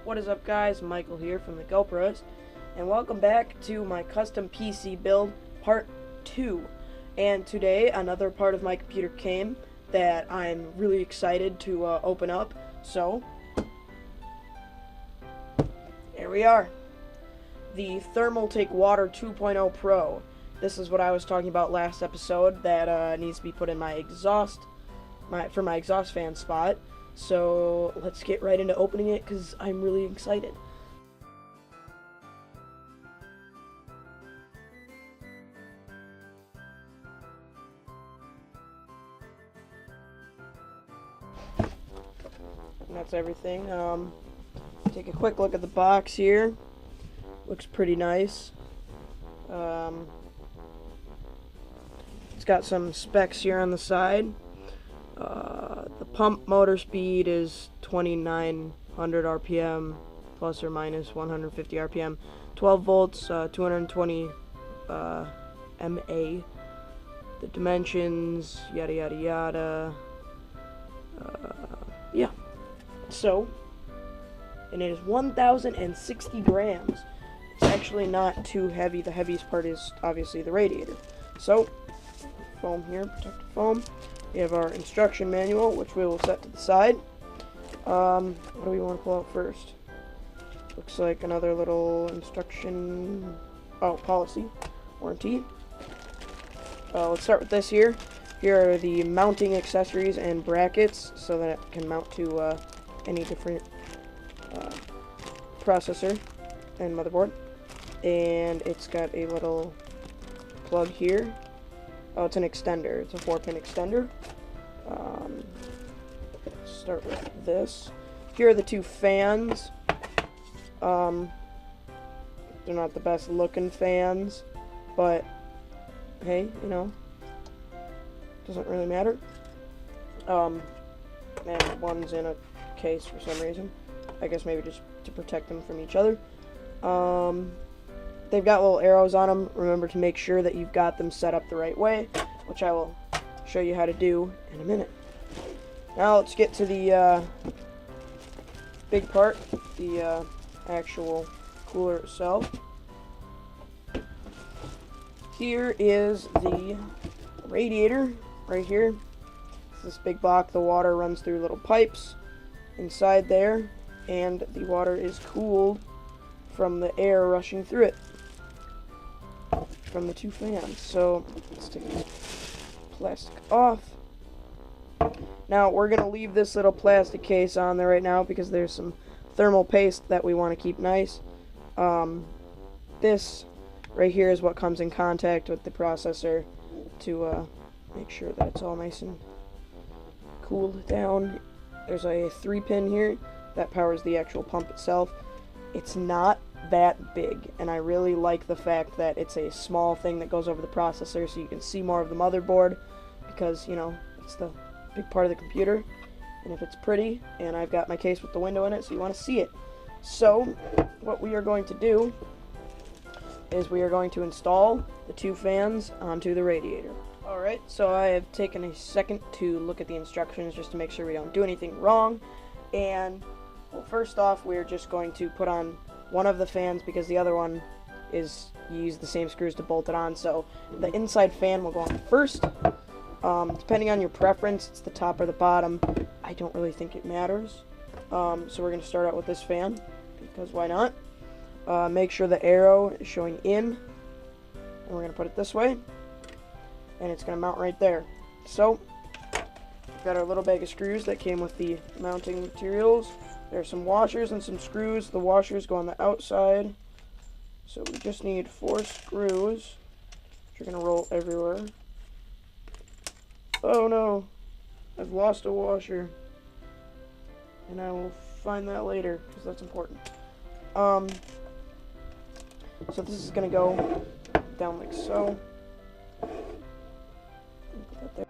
What is up, guys? Michael here from the GoPros, and welcome back to my custom PC build part 2. And today another part of my computer came that I'm really excited to open up, so here we are. The Thermaltake Water 2.0 Pro. This is what I was talking about last episode that needs to be put in my exhaust, for my exhaust fan spot. So let's get right into opening it because I'm really excited. And that's everything. Take a quick look at the box here. Looks pretty nice. It's got some specs here on the side. The pump motor speed is 2900 RPM plus or minus 150 RPM, 12 volts, 220 MA. The dimensions, yada yada yada. Yeah. So, and it is 1060 grams. It's actually not too heavy. The heaviest part is obviously the radiator. So, foam here, protective foam. We have our instruction manual, which we will set to the side. What do we want to pull out first? Looks like another little instruction, policy, warranty. Let's start with this here. Here are the mounting accessories and brackets, so that it can mount to any different processor and motherboard. And it's got a little plug here. Oh, it's an extender. It's a 4-pin extender. Start with this. Here are the two fans. They're not the best looking fans, but hey, you know, doesn't really matter. And one's in a case for some reason. I guess maybe just to protect them from each other. They've got little arrows on them. Remember to make sure that you've got them set up the right way, which I will show you how to do in a minute. Now let's get to the big part, the actual cooler itself. Here is the radiator right here. It's this big block. The water runs through little pipes inside there, and the water is cooled from the air rushing through it from the two fans. So let's take this plastic off. Now we're gonna leave this little plastic case on there right now because there's some thermal paste that we want to keep nice. This right here is what comes in contact with the processor to make sure that it's all nice and cooled down. There's a 3-pin here that powers the actual pump itself. It's not that big, and I really like the fact that it's a small thing that goes over the processor so you can see more of the motherboard, because, you know, it's the big part of the computer, and if it's pretty, and I've got my case with the window in it, so you want to see it. So what we are going to do is we are going to install the two fans onto the radiator. Alright, so I have taken a second to look at the instructions just to make sure we don't do anything wrong, and well, first off, we're just going to put on one of the fans because the other one is, you use the same screws to bolt it on, so the inside fan will go on first. Depending on your preference, it's the top or the bottom. I don't really think it matters. So we're going to start out with this fan, because why not? Make sure the arrow is showing in, and we're going to put it this way, and it's going to mount right there. So, we've got our little bag of screws that came with the mounting materials. There's some washers and some screws. The washers go on the outside. So we just need 4 screws, which are going to roll everywhere. Oh no, I've lost a washer. And I will find that later, because that's important. So this is going to go down like so. Put that there.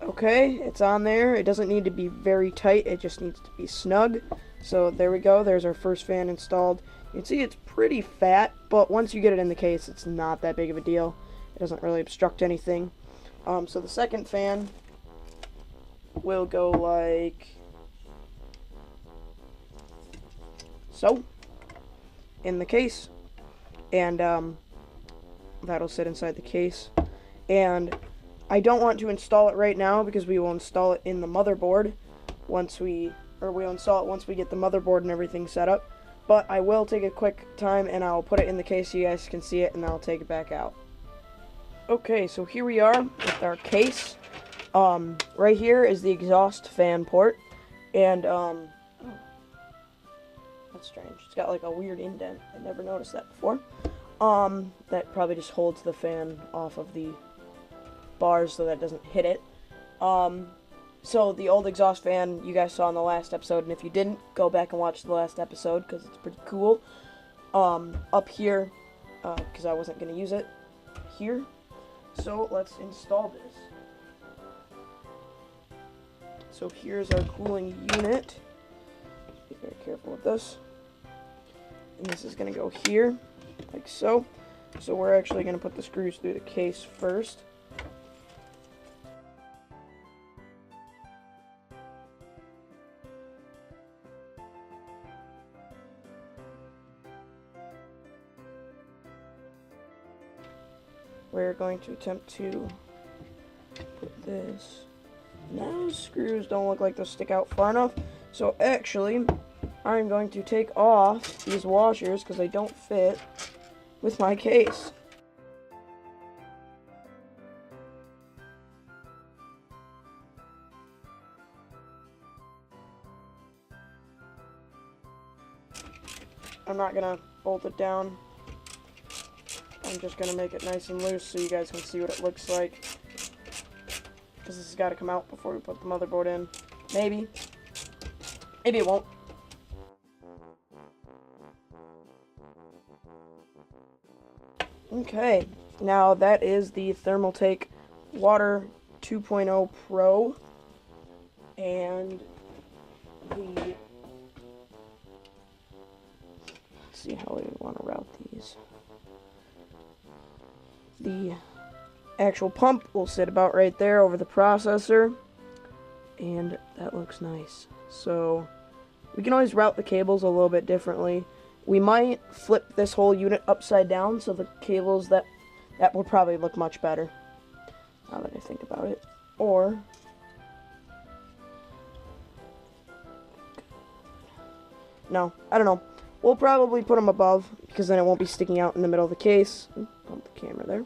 Okay, it's on there. It doesn't need to be very tight, it just needs to be snug. So there we go, there's our first fan installed. You can see it's pretty fat, but once you get it in the case, it's not that big of a deal. It doesn't really obstruct anything. So the second fan will go like so in the case, and that'll sit inside the case. And I don't want to install it right now because we will install it in the motherboard we'll install it once we get the motherboard and everything set up. But I will take a quick time and I'll put it in the case so you guys can see it, and I'll take it back out. Okay, so here we are with our case. Right here is the exhaust fan port, and oh, that's strange. It's got like a weird indent. I never noticed that before. That probably just holds the fan off of the bars so that it doesn't hit it. So the old exhaust fan you guys saw in the last episode, and if you didn't, go back and watch the last episode because it's pretty cool. Up here, because I wasn't going to use it here. So let's install this. So here's our cooling unit. Be very careful with this. And this is going to go here, like so. So we're actually going to put the screws through the case first. We're going to attempt to put this. Now screws don't look like they'll stick out far enough. So actually, I'm going to take off these washers because they don't fit with my case. I'm not gonna bolt it down. I'm just going to make it nice and loose so you guys can see what it looks like. Because this has got to come out before we put the motherboard in. Maybe. Maybe it won't. Okay. Now that is the Thermaltake Water 2.0 Pro. And the... Let's see how we want to route these. The actual pump will sit about right there over the processor, and that looks nice. So we can always route the cables a little bit differently. We might flip this whole unit upside down so the cables that would probably look much better now that I think about it. Or no, I don't know. We'll probably put them above because then it won't be sticking out in the middle of the case. Bump the camera there.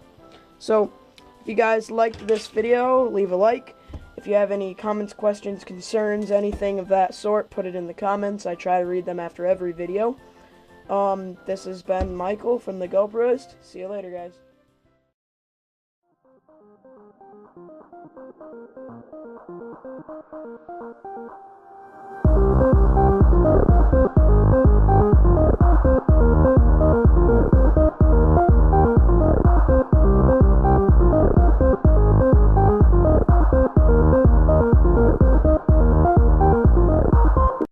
So, if you guys liked this video, leave a like. If you have any comments, questions, concerns, anything of that sort, put it in the comments. I try to read them after every video. This has been Michael from the GoProist. See you later, guys.